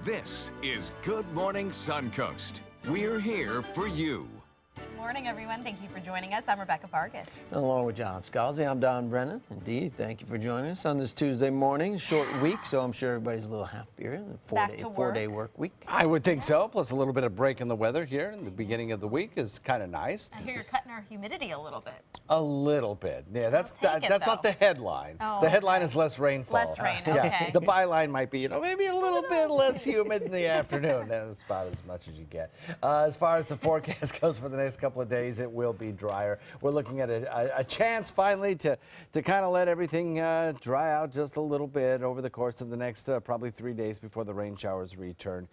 This is Good Morning Suncoast. We're here for you. Good morning, everyone. Thank you for joining us. I'm Rebecca Vargas. Along with John Scalzi, I'm Don Brennan. Indeed, thank you for joining us on this Tuesday morning. Short week, so I'm sure everybody's a little happier. Four-day work week. I would think so. Plus a little bit of break in the weather here in the beginning of the week is kind of nice. I hear you're cutting our humidity a little bit. A little bit. Yeah, that's not the headline. Oh, the headline is less rainfall. Less rain, okay. Yeah, the byline might be, maybe a little bit less humid in the afternoon. That's about as much as you get. As far as the forecast goes for the next couple of days, it will be drier. We're looking at a chance finally to kind of let everything dry out just a little bit over the course of the next probably 3 days before the rain showers return.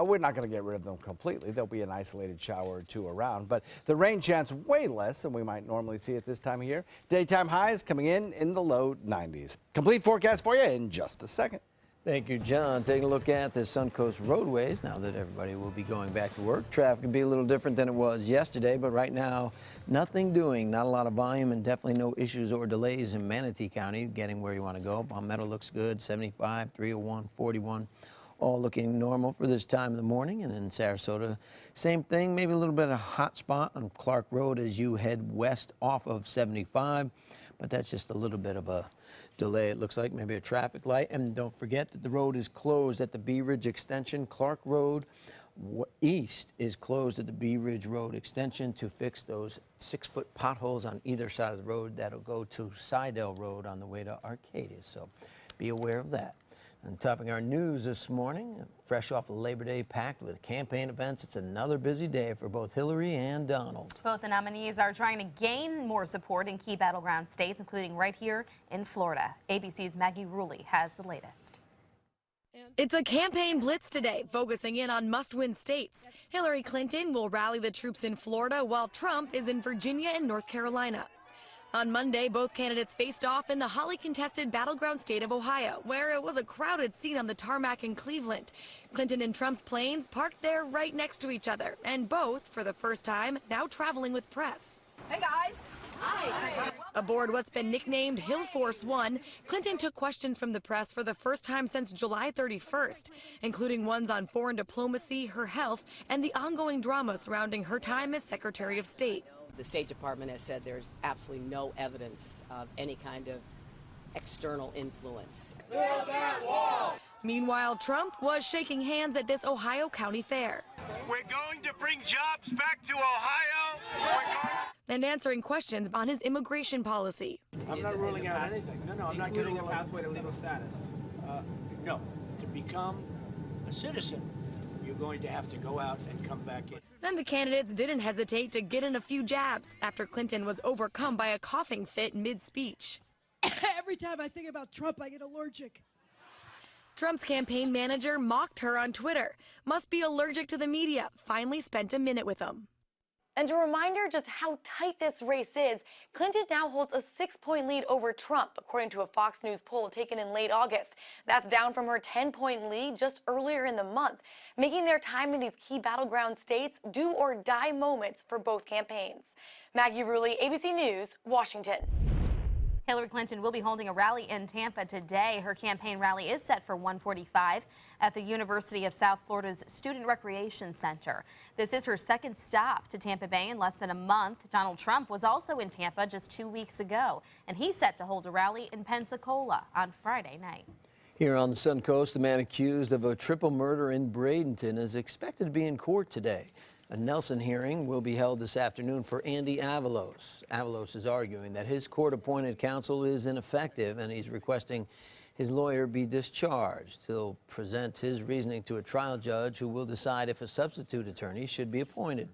We're not going to get rid of them completely. There'll be an isolated shower or two around, but the rain chance way less than we might normally see at this time of year. Daytime highs coming in the low 90s. Complete forecast for you in just a second. Thank you, John. Taking a look at the Suncoast roadways now that everybody will be going back to work. Traffic can be a little different than it was yesterday, but right now, nothing doing. Not a lot of volume and definitely no issues or delays in Manatee County getting where you want to go. Palmetto looks good, 75, 301, 41. All looking normal for this time of the morning. And in Sarasota, same thing, maybe a little bit of a hot spot on Clark Road as you head west off of 75, but that's just a little bit of a delay. It looks like maybe a traffic light. And don't forget that the road is closed at the Bee Ridge Extension. Clark Road east is closed at the Bee Ridge Road Extension to fix those 6-foot potholes on either side of the road. That'll go to Sidell Road on the way to Arcadia, so be aware of that. And topping our news this morning, fresh off of Labor Day packed with campaign events, it's another busy day for both Hillary and Donald. Both the nominees are trying to gain more support in key battleground states, including right here in Florida. ABC's Maggie Rulli has the latest. It's a campaign blitz today, focusing in on must-win states. Hillary Clinton will rally the troops in Florida, while Trump is in Virginia and North Carolina. On Monday, both candidates faced off in the hotly contested battleground state of Ohio, where it was a crowded scene on the tarmac in Cleveland. Clinton and Trump's planes parked there right next to each other, and both, for the first time, now traveling with press. Hey, guys. Hi. Aboard what's been nicknamed Hill Force One, Clinton took questions from the press for the first time since July 31st, including ones on foreign diplomacy, her health, and the ongoing drama surrounding her time as Secretary of State. The State Department has said there's absolutely no evidence of any kind of external influence. Build that wall! Meanwhile, Trump was shaking hands at this Ohio County Fair. We're going to bring jobs back to Ohio. And answering questions on his immigration policy. I'm not ruling out anything. No, I'm not getting a pathway to legal status. No, to become a citizen, you're going to have to go out and come back in. Then the candidates didn't hesitate to get in a few jabs after Clinton was overcome by a coughing fit mid-speech. Every time I think about Trump, I get allergic. Trump's campaign manager mocked her on Twitter. Must be allergic to the media. Finally spent a minute with him. And a reminder just how tight this race is. Clinton now holds a 6-point lead over Trump, according to a Fox News poll taken in late August. That's down from her 10-point lead just earlier in the month, making their time in these key battleground states do-or-die moments for both campaigns. Maggie Rulli, ABC News, Washington. Hillary Clinton will be holding a rally in Tampa today. Her campaign rally is set for 1:45 at the University of South Florida's Student Recreation Center. This is her second stop to Tampa Bay in less than a month. Donald Trump was also in Tampa just 2 weeks ago, and he's set to hold a rally in Pensacola on Friday night. Here on the Suncoast, the man accused of a triple murder in Bradenton is expected to be in court today. A Nelson hearing will be held this afternoon for Andy Avalos. Avalos is arguing that his court-appointed counsel is ineffective, and he's requesting his lawyer be discharged. He'll present his reasoning to a trial judge who will decide if a substitute attorney should be appointed.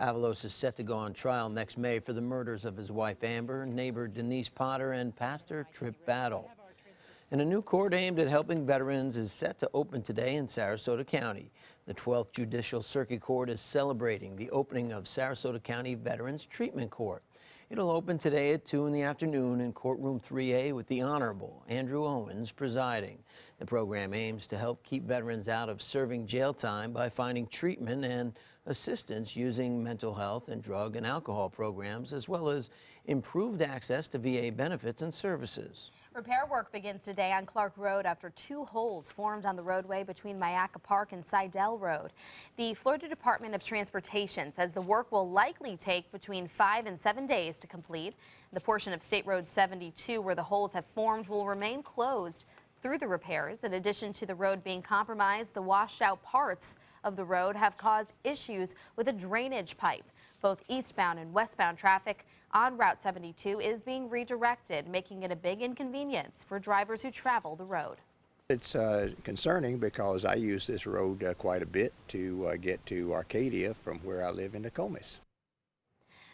Avalos is set to go on trial next May for the murders of his wife Amber, neighbor Denise Potter, and pastor Trip Battle. And a new court aimed at helping veterans is set to open today in Sarasota County. The 12th Judicial Circuit Court is celebrating the opening of Sarasota County Veterans Treatment Court. It'll open today at 2 in the afternoon in courtroom 3A with the Honorable Andrew Owens presiding. The program aims to help keep veterans out of serving jail time by finding treatment and assistance using mental health and drug and alcohol programs, as well as improved access to VA benefits and services. Repair work begins today on Clark Road after 2 holes formed on the roadway between Myakka Park and Seidel Road. The Florida Department of Transportation says the work will likely take between 5 and 7 days to complete. The portion of State Road 72 where the holes have formed will remain closed through the repairs. In addition to the road being compromised, the washed out parts of the road have caused issues with a drainage pipe. Both eastbound and westbound traffic on Route 72 is being redirected, making it a big inconvenience for drivers who travel the road. It's concerning because I use this road quite a bit to get to Arcadia from where I live in Nokomis.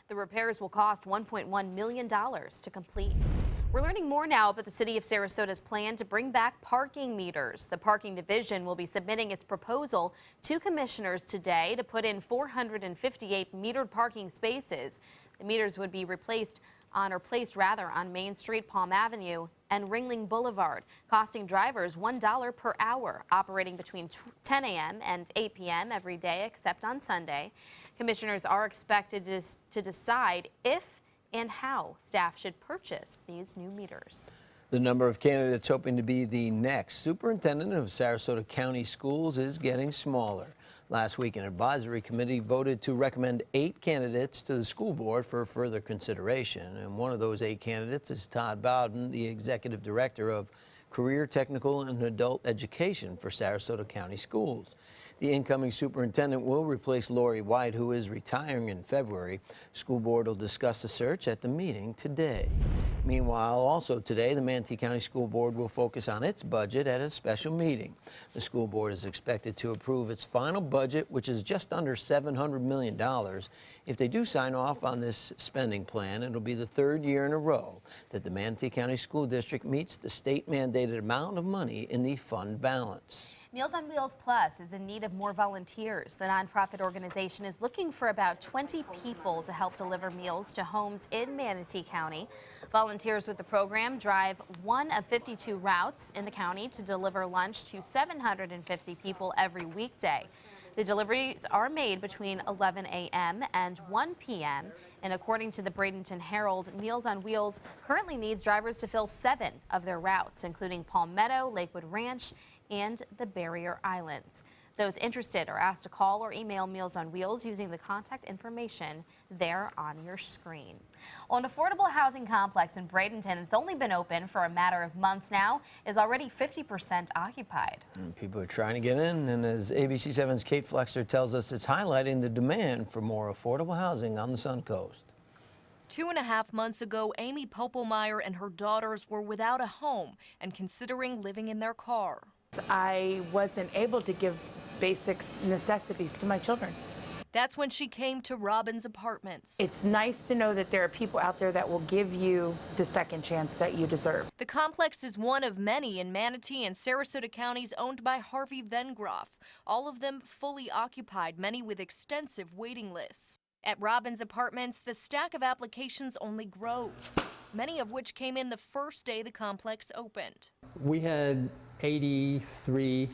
The repairs will cost $1.1 million to complete. We're learning more now about the city of Sarasota's plan to bring back parking meters. The parking division will be submitting its proposal to commissioners today to put in 458 metered parking spaces. The meters would be placed on Main Street, Palm Avenue, and Ringling Boulevard, costing drivers $1 per hour, operating between 10 a.m. and 8 p.m. every day except on Sunday. Commissioners are expected to decide if and how staff should purchase these new meters. The number of candidates hoping to be the next superintendent of Sarasota County Schools is getting smaller. Last week, an advisory committee voted to recommend 8 candidates to the school board for further consideration. And one of those 8 candidates is Todd Bowden, the executive director of Career, Technical, and Adult Education for Sarasota County Schools. The incoming superintendent will replace Lori White, who is retiring in February. School board will discuss the search at the meeting today. Meanwhile, also today, the Manatee County School Board will focus on its budget at a special meeting. The school board is expected to approve its final budget, which is just under $700 million. If they do sign off on this spending plan, it'll be the 3rd year in a row that the Manatee County School District meets the state-mandated amount of money in the fund balance. Meals on Wheels Plus is in need of more volunteers. The nonprofit organization is looking for about 20 people to help deliver meals to homes in Manatee County. Volunteers with the program drive one of 52 routes in the county to deliver lunch to 750 people every weekday. The deliveries are made between 11 a.m. and 1 p.m. And according to the Bradenton Herald, Meals on Wheels currently needs drivers to fill 7 of their routes, including Palmetto, Lakewood Ranch, and the Barrier Islands. Those interested are asked to call or email Meals on Wheels using the contact information there on your screen. Well, an affordable housing complex in Bradenton that's only been open for a matter of months now is already 50% occupied. And people are trying to get in, and as ABC 7's Kate Flexer tells us, it's highlighting the demand for more affordable housing on the Suncoast. 2.5 months ago, Amy Popelmeyer and her daughters were without a home and considering living in their car. I wasn't able to give basic necessities to my children. That's when she came to Robin's Apartments. It's nice to know that there are people out there that will give you the second chance that you deserve. The complex is one of many in Manatee and Sarasota counties owned by Harvey Vengroff, all of them fully occupied, many with extensive waiting lists. At Robin's Apartments, the stack of applications only grows, many of which came in the first day the complex opened. We had 83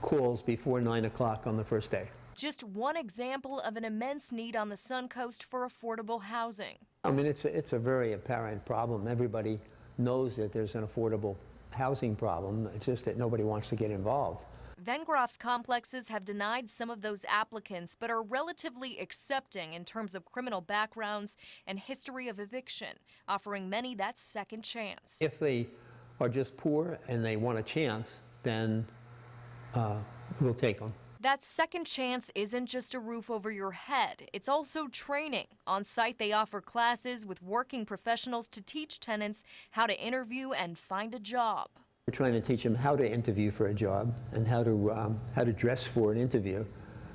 calls before 9 o'clock on the first day. Just one example of an immense need on the Suncoast for affordable housing. I mean, it's a very apparent problem. Everybody knows that there's an affordable housing problem. It's just that nobody wants to get involved. Vengroff's complexes have denied some of those applicants, but are relatively accepting in terms of criminal backgrounds and history of eviction, offering many that second chance. If they are just poor and they want a chance, then we'll take them. That second chance isn't just a roof over your head, it's also training. On site, they offer classes with working professionals to teach tenants how to interview and find a job. We're trying to teach them how to interview for a job and how to dress for an interview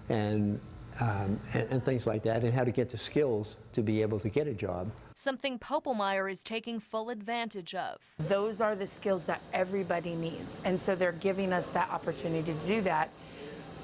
and things like that, and how to get the skills to be able to get a job. Something Popelmeyer is taking full advantage of. Those are the skills that everybody needs, and so they're giving us that opportunity to do that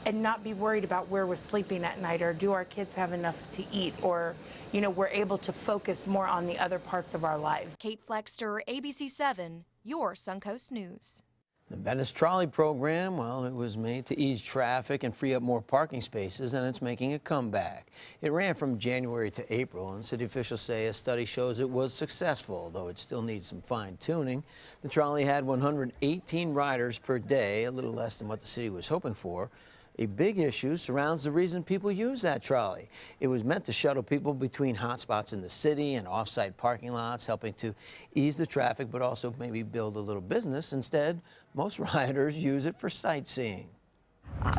and not be worried about where we're sleeping at night, or do our kids have enough to eat, or, you know, we're able to focus more on the other parts of our lives. Kate Flexter, ABC 7, your Suncoast News. The Venice Trolley program, well, it was made to ease traffic and free up more parking spaces, and it's making a comeback. It ran from January to April, and city officials say a study shows it was successful, though it still needs some fine-tuning. The trolley had 118 riders per day, a little less than what the city was hoping for. A big issue surrounds the reason people use that trolley. It was meant to shuttle people between hotspots in the city and off-site parking lots, helping to ease the traffic, but also maybe build a little business. Instead, most riders use it for sightseeing.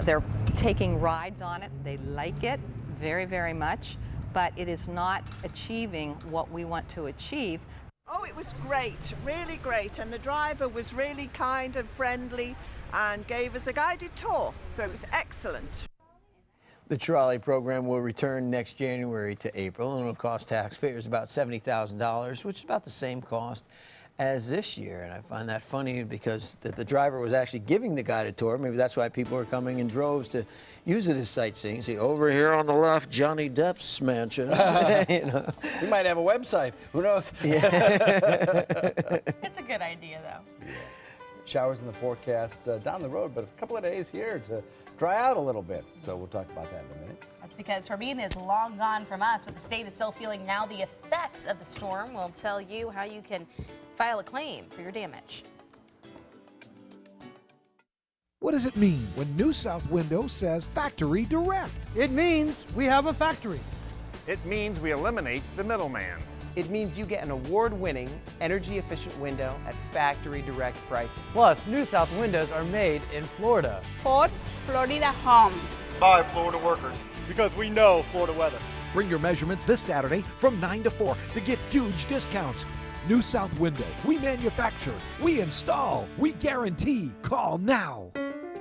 They're taking rides on it. They like it very, very much, but it is not achieving what we want to achieve. Oh, it was great, really great, and the driver was really kind and friendly and gave us a guided tour, so it was excellent. The trolley program will return next January to April, and it will cost taxpayers about $70,000, which is about the same cost as this year. And I find that funny because the driver was actually giving the guided tour. Maybe that's why people are coming in droves to use it as sightseeing. See, over here on the left, Johnny Depp's mansion. You know. We might have a website. Who knows? Yeah. It's a good idea, though. Yeah. Showers in the forecast down the road, but a couple of days here to dry out a little bit. So we'll talk about that in a minute. That's because Hermine is long gone from us, but the state is still feeling now the effects of the storm. We'll tell you how you can file a claim for your damage. What does it mean when New South Window says Factory Direct? It means we have a factory. It means we eliminate the middleman. It means you get an award-winning, energy-efficient window at factory direct pricing. Plus, New South windows are made in Florida. For Florida homes. By Florida workers. Because we know Florida weather. Bring your measurements this Saturday from 9 to 4 to get huge discounts. New South Window. We manufacture, we install, we guarantee. Call now.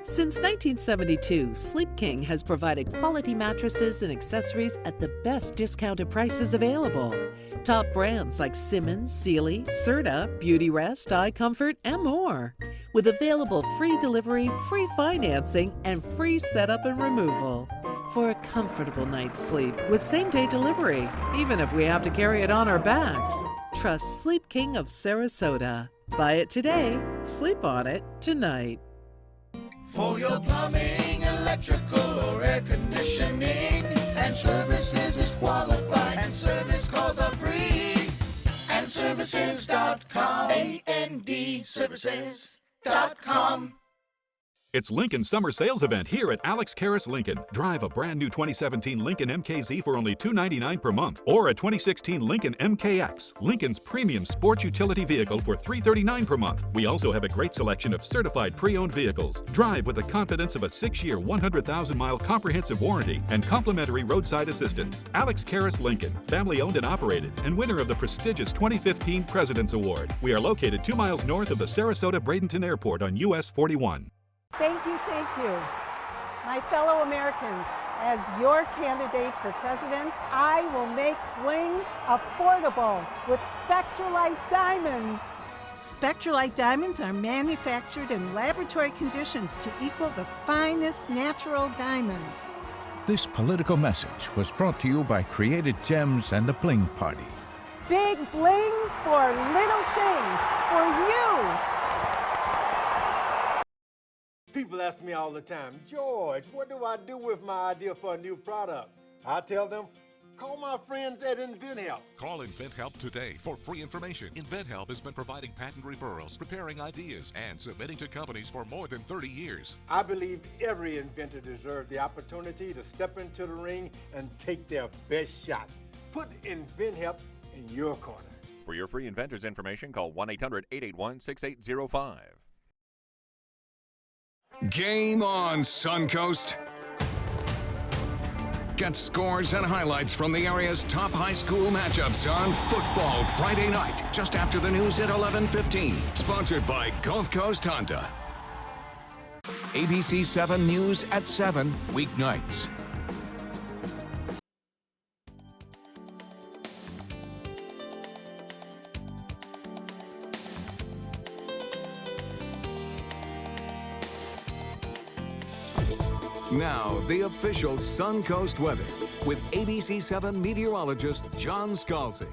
Since 1972, Sleep King has provided quality mattresses and accessories at the best discounted prices available. Top brands like Simmons, Sealy, Serta, Beautyrest, iComfort, and more. With available free delivery, free financing, and free setup and removal. For a comfortable night's sleep with same-day delivery, even if we have to carry it on our backs. Trust Sleep King of Sarasota. Buy it today, sleep on it tonight. For your plumbing, electrical, or air conditioning, and services is qualified, and service calls are free. And services.com, A-N-D, services.com. It's Lincoln's summer sales event here at Alex Karras Lincoln. Drive a brand new 2017 Lincoln MKZ for only $299 per month, or a 2016 Lincoln MKX, Lincoln's premium sports utility vehicle for $339 per month. We also have a great selection of certified pre-owned vehicles. Drive with the confidence of a 6-year, 100,000-mile comprehensive warranty and complimentary roadside assistance. Alex Karras Lincoln, family owned and operated, and winner of the prestigious 2015 President's Award. We are located 2 miles north of the Sarasota-Bradenton Airport on US 41. Thank you, my fellow Americans. As your candidate for president, I will make bling affordable with Spectralite diamonds. Spectralite diamonds are manufactured in laboratory conditions to equal the finest natural diamonds. This political message was brought to you by Created Gems and the Bling Party. Big bling for little change for you. People ask me all the time, George, what do I do with my idea for a new product? I tell them, call my friends at InventHelp. Call InventHelp today for free information. InventHelp has been providing patent referrals, preparing ideas, and submitting to companies for more than 30 years. I believe every inventor deserves the opportunity to step into the ring and take their best shot. Put InventHelp in your corner. For your free inventor's information, call 1-800-881-6805. Game on, Suncoast. Get scores and highlights from the area's top high school matchups on Football Friday night, just after the news at 11:15. Sponsored by Gulf Coast Honda. ABC 7 News at 7, weeknights. Now, the official Suncoast weather with ABC 7 meteorologist John Scalzi.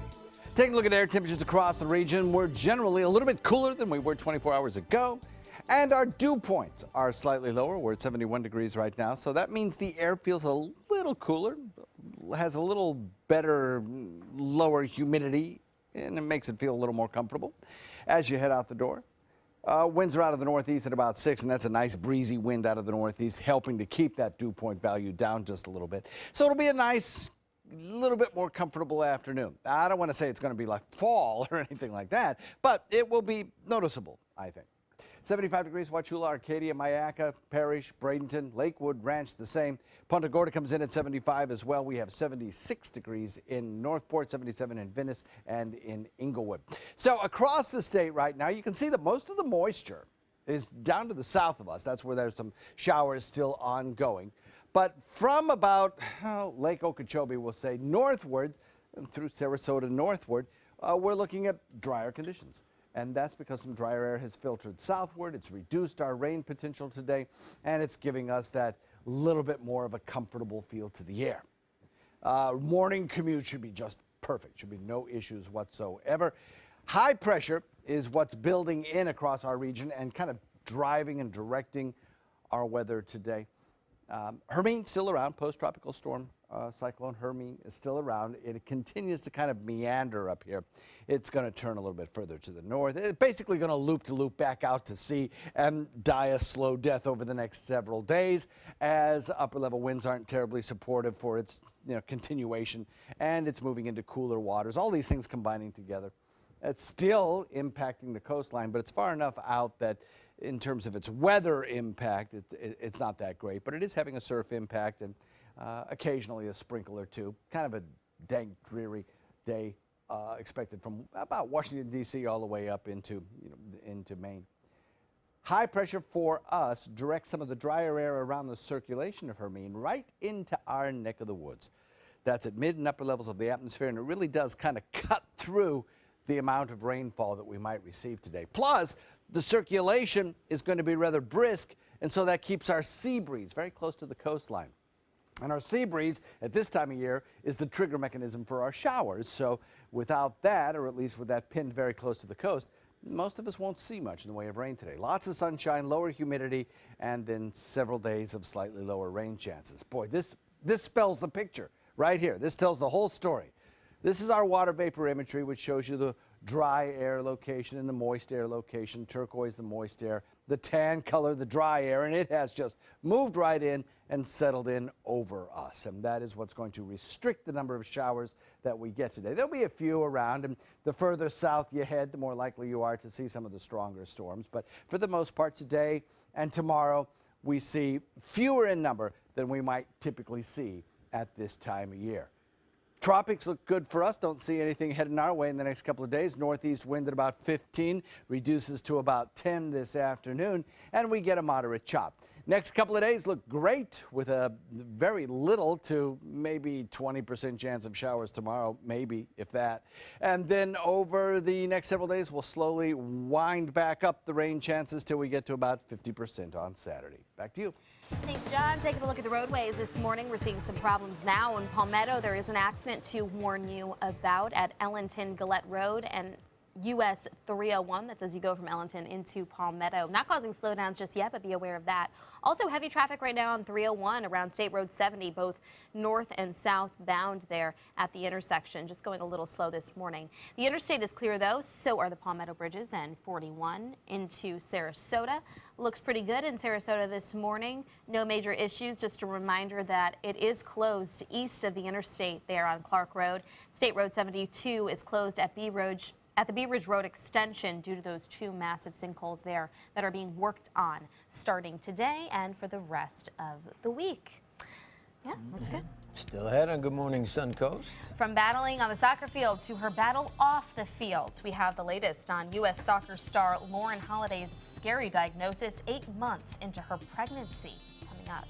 Taking a look at air temperatures across the region, we're generally a little bit cooler than we were 24 hours ago. And our dew points are slightly lower. We're at 71 degrees right now. So that means the air feels a little cooler, has a little better, lower humidity, and it makes it feel a little more comfortable as you head out the door. Winds are out of the northeast at about 6, and that's a nice breezy wind out of the northeast, helping to keep that dew point value down just a little bit. So it'll be a nice, little bit more comfortable afternoon. I don't want to say it's going to be like fall or anything like that, but it will be noticeable, I think. 75 degrees, Wauchula, Arcadia, Mayaca, Parrish, Bradenton, Lakewood, Ranch, the same. Punta Gorda comes in at 75 as well. We have 76 degrees in Northport, 77 in Venice, and in Inglewood. So across the state right now, you can see that most of the moisture is down to the south of us. That's where there's some showers still ongoing. But from about Lake Okeechobee, we'll say, northward, and through Sarasota northward, we're looking at drier conditions. And that's because some drier air has filtered southward. It's reduced our rain potential today, and it's giving us that little bit more of a comfortable feel to the air. Morning commute should be just perfect. Should be no issues whatsoever. High pressure is what's building in across our region and kind of driving and directing our weather today. Hermine still around, post-tropical storm cyclone Hermine is still around. It continues to kind of meander up here. It's going to turn a little bit further to the north. It's basically going to loop back out to sea and die a slow death over the next several days as upper level winds aren't terribly supportive for its continuation, and it's moving into cooler waters. All these things combining together. It's still impacting the coastline, but it's far enough out that in terms of its weather impact, it's not that great, but it is having a surf impact and occasionally a sprinkle or two. Kind of a dank, dreary day expected from about Washington, D.C. all the way up into Maine. High pressure for us directs some of the drier air around the circulation of Hermine right into our neck of the woods. That's at mid and upper levels of the atmosphere, and it really does kind of cut through the amount of rainfall that we might receive today. Plus, the circulation is going to be rather brisk, and so that keeps our sea breeze very close to the coastline. And our sea breeze at this time of year is the trigger mechanism for our showers. So without that, or at least with that pinned very close to the coast, most of us won't see much in the way of rain today. Lots of sunshine, lower humidity, and then several days of slightly lower rain chances. Boy, this spells the picture right here. This tells the whole story. This is our water vapor imagery, which shows you the dry air location and the moist air location. Turquoise, the moist air, the tan color, the dry air, and it has just moved right in and settled in over us. And that is what's going to restrict the number of showers that we get today. There'll be a few around, and the further south you head, the more likely you are to see some of the stronger storms. But for the most part today and tomorrow, we see fewer in number than we might typically see at this time of year. Tropics look good for us. Don't see anything heading our way in the next couple of days. Northeast wind at about 15, reduces to about 10 this afternoon, and we get a moderate chop. Next couple of days look great with a very little to maybe 20% chance of showers tomorrow, maybe, if that. And then over the next several days, we'll slowly wind back up the rain chances till we get to about 50% on Saturday. Back to you. Thanks, John. Taking a look at the roadways this morning, we're seeing some problems now in Palmetto. There is an accident to warn you about at Ellington-Gillette Road and US 301. That's as you go from Ellington into Palmetto. Not causing slowdowns just yet, but be aware of that. Also heavy traffic right now on 301 around State Road 70, both north and southbound there at the intersection. Just going a little slow this morning. The interstate is clear though, so are the Palmetto bridges, and 41 into Sarasota. Looks pretty good in Sarasota this morning. No major issues. Just a reminder that it is closed east of the interstate there on Clark Road. State Road 72 is closed at the Bee Ridge Road extension due to those two massive sinkholes there that are being worked on starting today and for the rest of the week. Yeah, that's good. Still ahead on Good Morning Suncoast. From battling on the soccer field to her battle off the field, we have the latest on U.S. soccer star Lauren Holiday's scary diagnosis 8 months into her pregnancy coming up.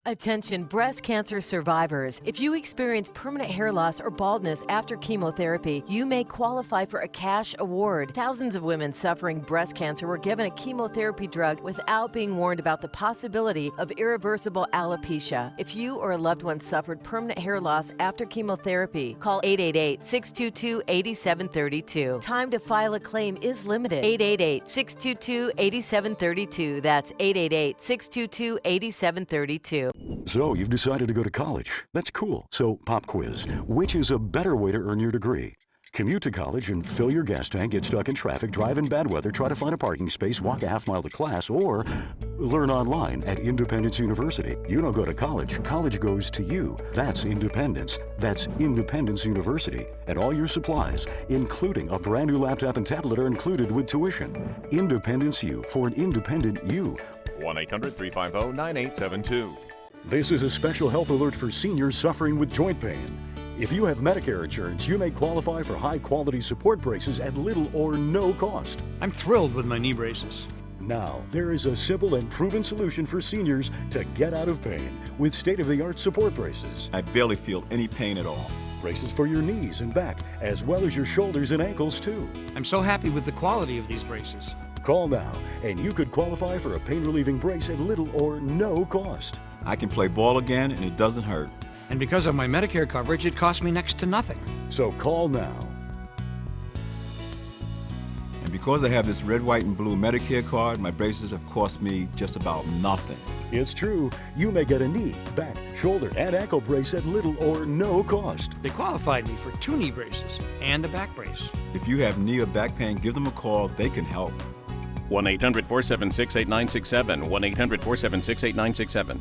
Attention breast cancer survivors. If you experience permanent hair loss or baldness after chemotherapy, you may qualify for a cash award. Thousands of women suffering breast cancer were given a chemotherapy drug without being warned about the possibility of irreversible alopecia. If you or a loved one suffered permanent hair loss after chemotherapy, call 888-622-8732. Time to file a claim is limited. 888-622-8732. That's 888-622-8732. So you've decided to go to college. That's cool. So pop quiz. Which is a better way to earn your degree? Commute to college and fill your gas tank, get stuck in traffic, drive in bad weather, try to find a parking space, walk a half mile to class, or learn online at Independence University. You don't go to college. College goes to you. That's independence. That's Independence University. And all your supplies, including a brand new laptop and tablet, are included with tuition. Independence U for an independent you. 1-800-350-9872. This is a special health alert for seniors suffering with joint pain. If you have Medicare insurance, you may qualify for high-quality support braces at little or no cost. I'm thrilled with my knee braces. Now, there is a simple and proven solution for seniors to get out of pain with state-of-the-art support braces. I barely feel any pain at all. Braces for your knees and back, as well as your shoulders and ankles, too. I'm so happy with the quality of these braces. Call now, and you could qualify for a pain-relieving brace at little or no cost. I can play ball again, and it doesn't hurt. And because of my Medicare coverage, it costs me next to nothing. So call now. And because I have this red, white, and blue Medicare card, my braces have cost me just about nothing. It's true. You may get a knee, back, shoulder, and ankle brace at little or no cost. They qualified me for 2 knee braces and a back brace. If you have knee or back pain, give them a call. They can help. 1-800-476-8967. 1-800-476-8967.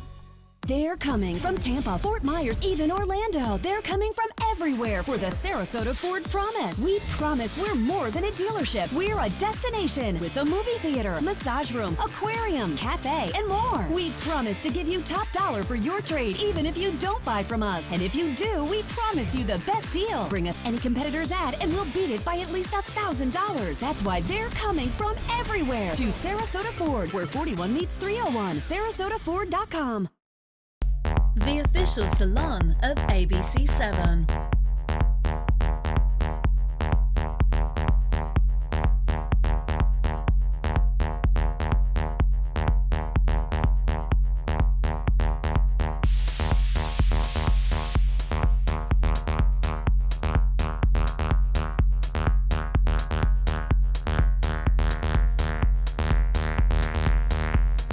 They're coming from Tampa, Fort Myers, even Orlando. They're coming from everywhere for the Sarasota Ford Promise. We promise we're more than a dealership. We're a destination with a movie theater, massage room, aquarium, cafe, and more. We promise to give you top dollar for your trade, even if you don't buy from us. And if you do, we promise you the best deal. Bring us any competitor's ad and we'll beat it by at least $1,000. That's why they're coming from everywhere to Sarasota Ford, where 41 meets 301. SarasotaFord.com. The official salon of ABC7.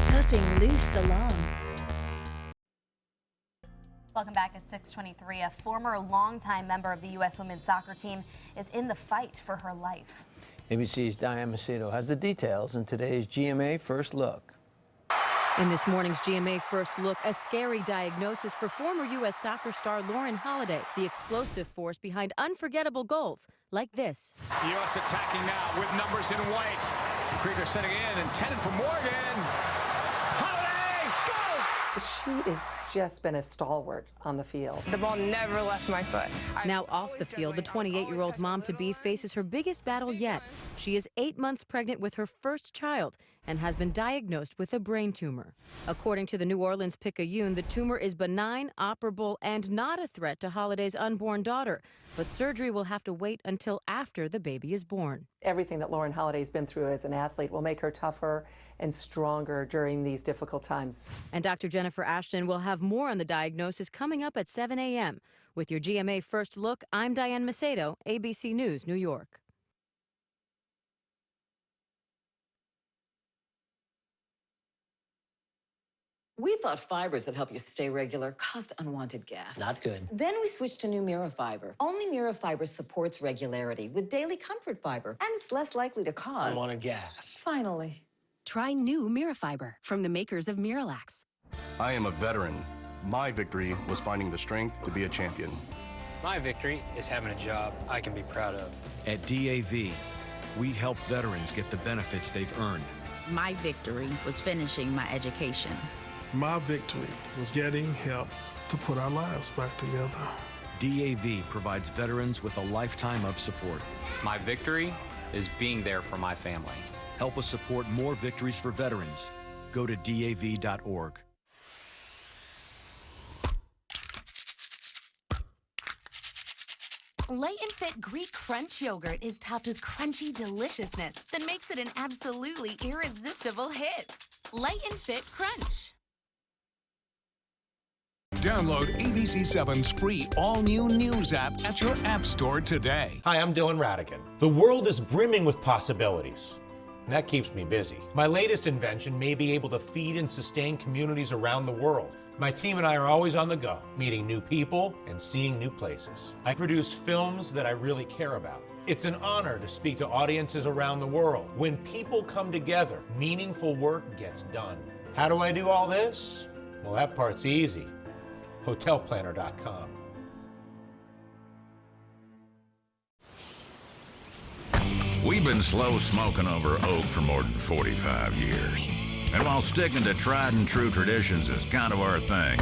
Cutting Loose Salon. Welcome back at 6:23. A former longtime member of the U.S. women's soccer team is in the fight for her life. ABC's Diane Macedo has the details in today's GMA First Look. In this morning's GMA First Look, a scary diagnosis for former U.S. soccer star Lauren Holiday, the explosive force behind unforgettable goals like this. The U.S. attacking now with numbers in white. Krieger setting in, intended for Morgan. She has just been a stalwart on the field. The ball never left my foot. Now off the field, the 28-year-old mom-to-be faces her biggest battle yet. She is 8 months pregnant with her first child and has been diagnosed with a brain tumor. According to the New Orleans Picayune, the tumor is benign, operable, and not a threat to Holiday's unborn daughter. But surgery will have to wait until after the baby is born. Everything that Lauren Holiday's been through as an athlete will make her tougher and stronger during these difficult times. And Dr. Jennifer Ashton will have more on the diagnosis coming up at 7 a.m. With your GMA First Look, I'm Diane Macedo, ABC News, New York. We thought fibers that help you stay regular caused unwanted gas. Not good. Then we switched to new Mirafiber. Only Mirafiber supports regularity with daily comfort fiber, and it's less likely to cause unwanted gas. Finally. Try new Mirafiber from the makers of Miralax. I am a veteran. My victory was finding the strength to be a champion. My victory is having a job I can be proud of. At DAV, we help veterans get the benefits they've earned. My victory was finishing my education. My victory was getting help to put our lives back together. DAV provides veterans with a lifetime of support. My victory is being there for my family. Help us support more victories for veterans. Go to DAV.org. Light and Fit Greek Crunch yogurt is topped with crunchy deliciousness that makes it an absolutely irresistible hit. Light and Fit Crunch. Download ABC7's free all-new news app at your app store today. Hi, I'm Dylan Radigan. The world is brimming with possibilities. That keeps me busy. My latest invention may be able to feed and sustain communities around the world. My team and I are always on the go, meeting new people and seeing new places. I produce films that I really care about. It's an honor to speak to audiences around the world. When people come together, meaningful work gets done. How do I do all this? Well, that part's easy. Hotelplanner.com. We've been slow smoking over oak for more than 45 years. And while sticking to tried and true traditions is kind of our thing,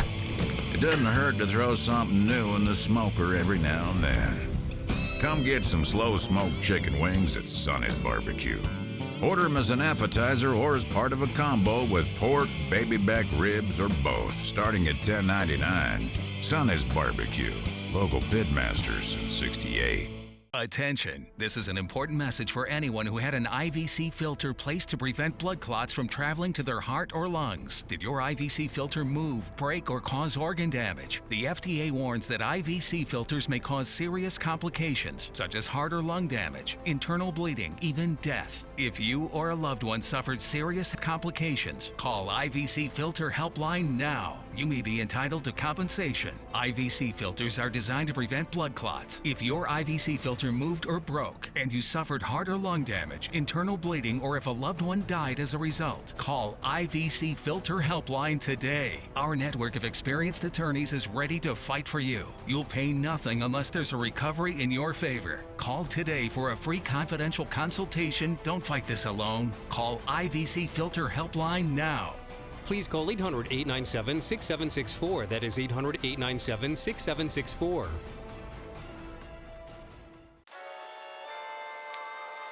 it doesn't hurt to throw something new in the smoker every now and then. Come get some slow smoked chicken wings at Sonny's Barbecue. Order them as an appetizer or as part of a combo with pork, baby back ribs, or both, starting at $10.99. Sonny's Barbecue, local pitmasters since '68. Attention, this is an important message for anyone who had an IVC filter placed to prevent blood clots from traveling to their heart or lungs. Did your IVC filter move, break, or cause organ damage? The FDA warns that IVC filters may cause serious complications, such as heart or lung damage, internal bleeding, even death. If you or a loved one suffered serious complications, call IVC Filter Helpline now. You may be entitled to compensation. IVC filters are designed to prevent blood clots. If your IVC filter moved or broke and you suffered heart or lung damage, internal bleeding, or if a loved one died as a result, call IVC Filter Helpline today. Our network of experienced attorneys is ready to fight for you. You'll pay nothing unless there's a recovery in your favor. Call today for a free confidential consultation. Don't fight this alone. Call IVC Filter Helpline now. Please call 800-897-6764. That is 800-897-6764.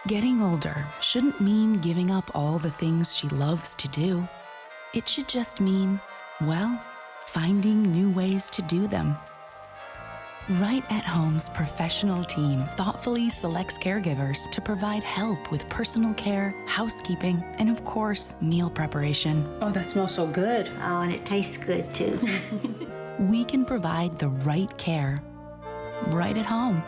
Getting older shouldn't mean giving up all the things she loves to do. It should just mean, well, finding new ways to do them. Right at Home's professional team thoughtfully selects caregivers to provide help with personal care, housekeeping, and of course, meal preparation. Oh, that smells so good. Oh, and it tastes good too. We can provide the right care right at home.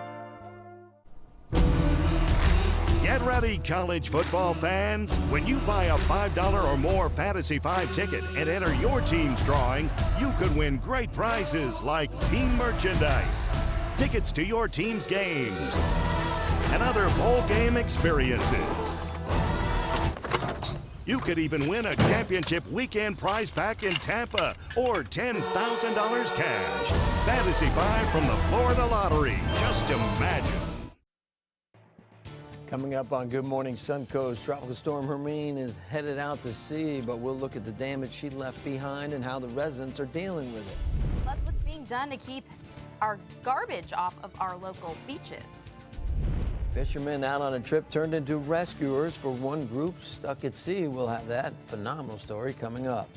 Get ready, college football fans. When you buy a $5 or more Fantasy 5 ticket and enter your team's drawing, you could win great prizes like team merchandise, tickets to your team's games, and other bowl game experiences. You could even win a championship weekend prize pack in Tampa or $10,000 cash. Fantasy 5 from the Florida Lottery. Just imagine. Coming up on Good Morning Suncoast, Tropical Storm Hermine is headed out to sea, but we'll look at the damage she left behind and how the residents are dealing with it. Plus, what's being done to keep our garbage off of our local beaches. Fishermen out on a trip turned into rescuers for one group stuck at sea. We'll have that phenomenal story coming up.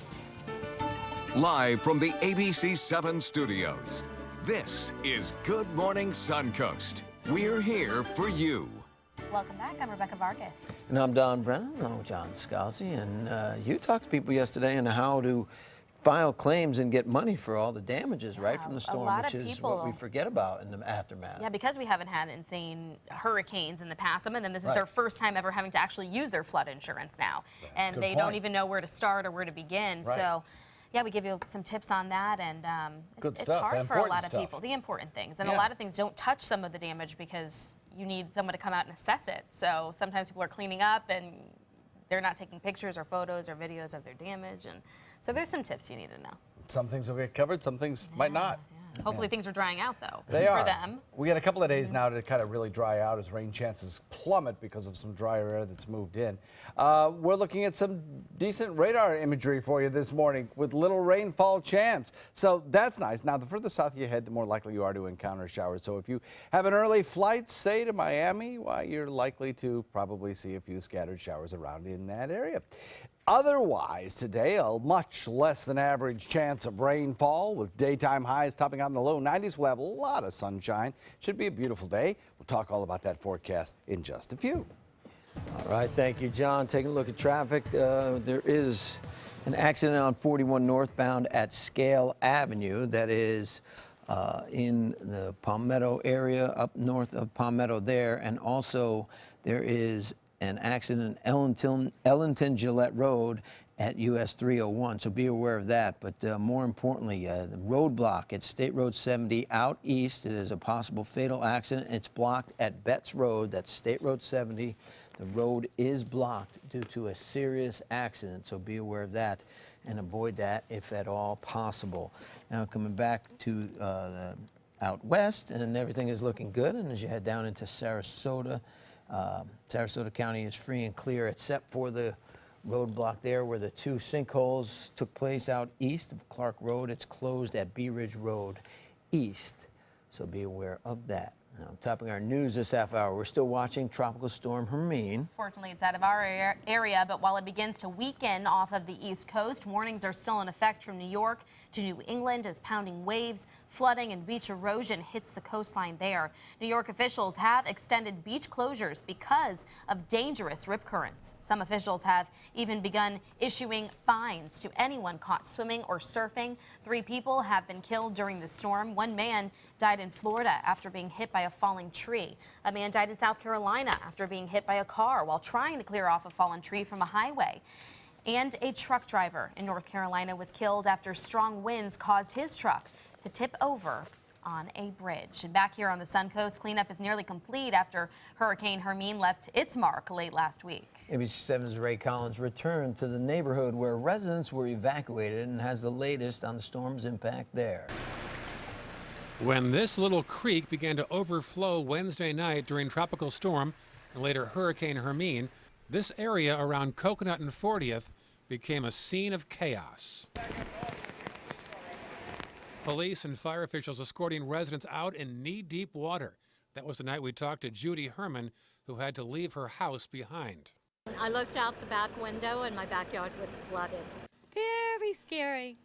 Live from the ABC7 studios, this is Good Morning Suncoast. We're here for you. Welcome back. I'm Rebecca Vargas. And I'm Don Brennan. I'm John Scalzi. And you talked to people yesterday on how to file claims and get money for all the damages, right, from the storm, which is what we forget about in the aftermath. Yeah, because we haven't had insane hurricanes in the past. Some of them, this is their first time ever having to actually use their flood insurance now. And they don't even know where to start or where to begin. So, yeah, we give you some tips on that. And it's hard for a lot of people. The important things. And a lot of things don't touch some of the damage because you need someone to come out and assess it. So sometimes people are cleaning up and they're not taking pictures or photos or videos of their damage. And so there's some tips you need to know. Some things will get covered, some things might not. Hopefully things are drying out, though, for them. We got a couple of days now to kind of really dry out as rain chances plummet because of some drier air that's moved in. We're looking at some decent radar imagery for you this morning with little rainfall chance. So that's nice. Now, the further south you head, the more likely you are to encounter showers. So if you have an early flight, say to Miami, you're likely to probably see a few scattered showers around in that area. Otherwise, today, a much less than average chance of rainfall with daytime highs topping out in the low 90s. We'll have a lot of sunshine. Should be a beautiful day. We'll talk all about that forecast in just a few. All right, thank you, John. Taking a look at traffic. There is an accident on 41 northbound at Scale Avenue that is in the Palmetto area, up north of Palmetto there. And also there is an accident in Ellington Gillette Road at US 301, so be aware of that. But more importantly, the roadblock at State Road 70 out east. It is a possible fatal accident. It's blocked at Betts Road. That's State Road 70. The road is blocked due to a serious accident, so be aware of that and avoid that if at all possible. Now coming back to out west, and everything is looking good. And as you head down into Sarasota, Sarasota County is free and clear except for the roadblock there where the two sinkholes took place out east of Clark Road. It's closed at Bee Ridge Road East, so be aware of that. Now, topping our news this half hour, we're still watching Tropical Storm Hermine. Fortunately, it's out of our area, but while it begins to weaken off of the East Coast, warnings are still in effect from New York to New England as pounding waves, flooding, and beach erosion hits the coastline there. New York officials have extended beach closures because of dangerous rip currents. Some officials have even begun issuing fines to anyone caught swimming or surfing. 3 people have been killed during the storm. 1 man died in Florida after being hit by a falling tree. A man died in South Carolina after being hit by a car while trying to clear off a fallen tree from a highway. And a truck driver in North Carolina was killed after strong winds caused his truck to tip over on a bridge. And back here on the Suncoast, cleanup is nearly complete after Hurricane Hermine left its mark late last week. ABC7's Ray Collins returned to the neighborhood where residents were evacuated and has the latest on the storm's impact there. When this little creek began to overflow Wednesday night during Tropical Storm and later Hurricane Hermine, this area around Coconut and 40th became a scene of chaos. Police and fire officials escorting residents out in knee-deep water. That was the night we talked to Judy Herman, who had to leave her house behind. I looked out the back window and my backyard was flooded. Very scary.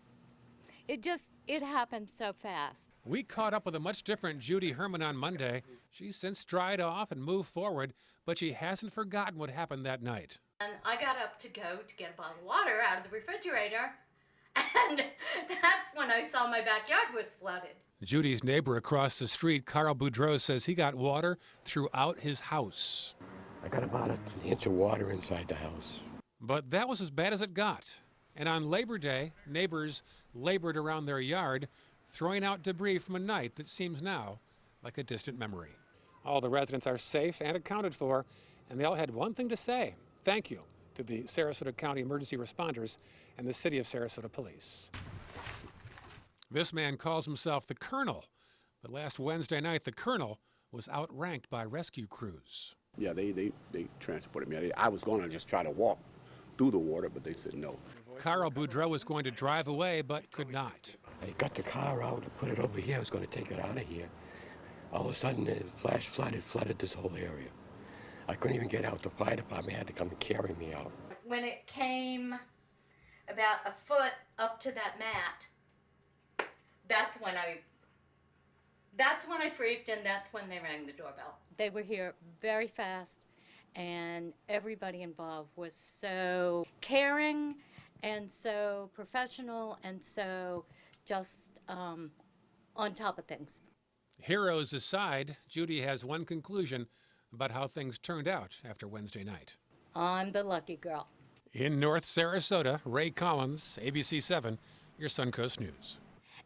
It happened so fast. We caught up with a much different Judy Herman on Monday. She's since dried off and moved forward, but she hasn't forgotten what happened that night. And I got up to go to get a bottle of water out of the refrigerator, and that's when I saw my backyard was flooded. Judy's neighbor across the street, Carl Boudreau, says he got water throughout his house. I got about an inch of water inside the house. But that was as bad as it got. And on Labor Day, neighbors labored around their yard, throwing out debris from a night that seems now like a distant memory. All the residents are safe and accounted for, and they all had one thing to say: thank you to the Sarasota County emergency responders and the City of Sarasota Police. This man calls himself the Colonel, but last Wednesday night, the Colonel was outranked by rescue crews. Yeah, they transported me. I was going to just try to walk through the water, but they said no. Carl Boudreau was going to drive away, but could not. I got the car out and put it over here. I was going to take it out of here. All of a sudden, it flash flooded this whole area. I couldn't even get out. The fire department had to come and carry me out. When it came about a foot up to that mat, that's when I freaked, and that's when they rang the doorbell. They were here very fast, and everybody involved was so caring and so professional and so just on top of things. Heroes aside, Judy has one conclusion about how things turned out after Wednesday night. I'm the lucky girl. In North Sarasota, Ray Collins, ABC7, your Suncoast News.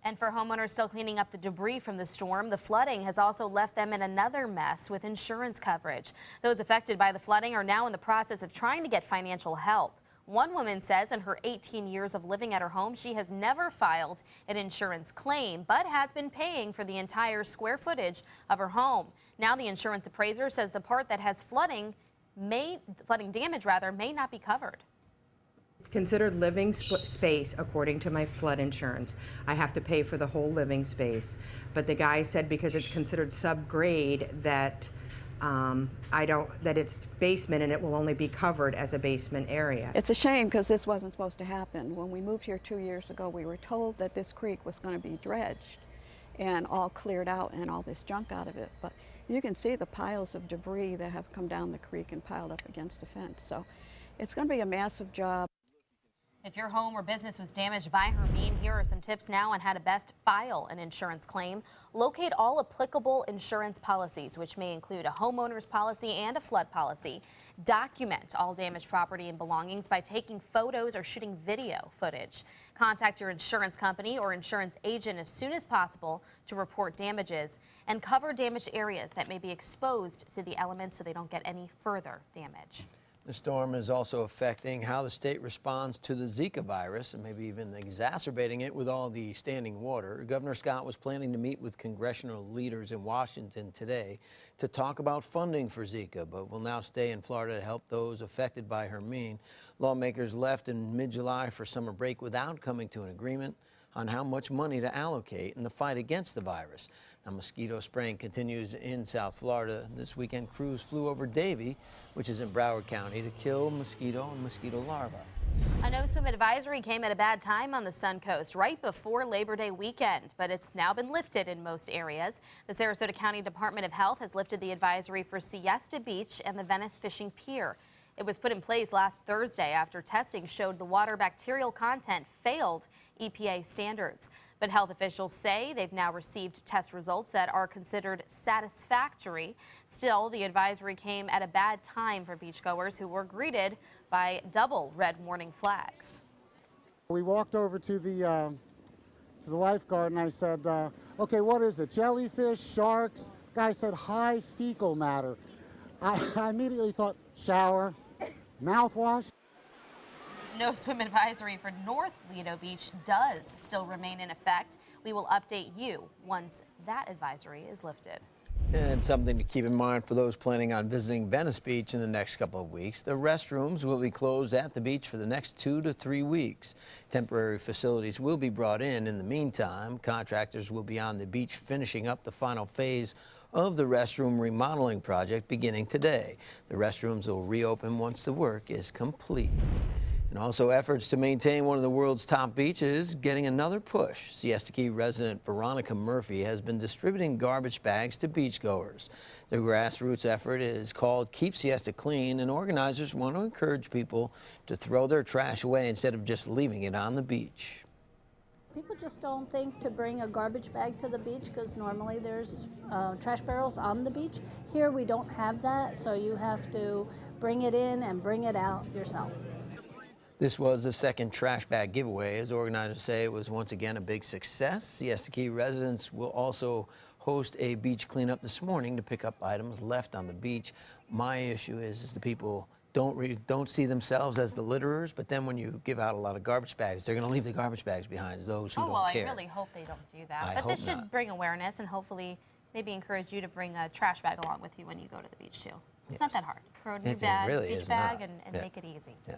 And for homeowners still cleaning up the debris from the storm, the flooding has also left them in another mess with insurance coverage. Those affected by the flooding are now in the process of trying to get financial help. One woman says in her 18 years of living at her home, she has never filed an insurance claim, but has been paying for the entire square footage of her home. Now the insurance appraiser says the part that has flooding damage may not be covered. It's considered living space according to my flood insurance. I have to pay for the whole living space. But the guy said because it's considered subgrade that that it's basement and it will only be covered as a basement area. It's a shame because this wasn't supposed to happen. When we moved here 2 years ago, we were told that this creek was going to be dredged and all cleared out and all this junk out of it. But you can see the piles of debris that have come down the creek and piled up against the fence. So it's going to be a massive job. If your home or business was damaged by Hermine, here are some tips now on how to best file an insurance claim. Locate all applicable insurance policies, which may include a homeowner's policy and a flood policy. Document all damaged property and belongings by taking photos or shooting video footage. Contact your insurance company or insurance agent as soon as possible to report damages, and cover damaged areas that may be exposed to the elements so they don't get any further damage. The storm is also affecting how the state responds to the Zika virus and maybe even exacerbating it with all the standing water. Governor Scott was planning to meet with congressional leaders in Washington today to talk about funding for Zika, but will now stay in Florida to help those affected by Hermine. Lawmakers left in mid-July for summer break without coming to an agreement on how much money to allocate in the fight against the virus. Now, mosquito spraying continues in South Florida. This weekend, crews flew over Davie, which is in Broward County, to kill mosquito and mosquito larvae. A no-swim advisory came at a bad time on the Suncoast right before Labor Day weekend, but it's now been lifted in most areas. The Sarasota County Department of Health has lifted the advisory for Siesta Beach and the Venice Fishing Pier. It was put in place last Thursday after testing showed the water bacterial content failed EPA standards. But health officials say they've now received test results that are considered satisfactory. Still, the advisory came at a bad time for beachgoers who were greeted by double red warning flags. We walked over to the lifeguard and I said, okay, what is it? Jellyfish, sharks? Guy said high fecal matter. I immediately thought shower, mouthwash. No swim advisory for North Lido Beach does still remain in effect. We will update you once that advisory is lifted. And something to keep in mind for those planning on visiting Venice Beach in the next couple of weeks. The restrooms will be closed at the beach for the next 2 to 3 weeks. Temporary facilities will be brought in. In the meantime, contractors will be on the beach finishing up the final phase of the restroom remodeling project beginning today. The restrooms will reopen once the work is complete. And also, efforts to maintain one of the world's top beaches getting another push. Siesta Key resident Veronica Murphy has been distributing garbage bags to beachgoers. The grassroots effort is called Keep Siesta Clean, and organizers want to encourage people to throw their trash away instead of just leaving it on the beach. People just don't think to bring a garbage bag to the beach because normally there's trash barrels on the beach. Here we don't have that, so you have to bring it in and bring it out yourself. This was the second trash bag giveaway. As organizers say, it was once again a big success. Siesta Key residents will also host a beach cleanup this morning to pick up items left on the beach. My issue is the people don't see themselves as the litterers, but then when you give out a lot of garbage bags, they're going to leave the garbage bags behind, those who don't care. I really hope they don't do that. But this should bring awareness and hopefully maybe encourage you to bring a trash bag along with you when you go to the beach too. It's not that hard. Throw a new beach bag and make it easy. Yeah.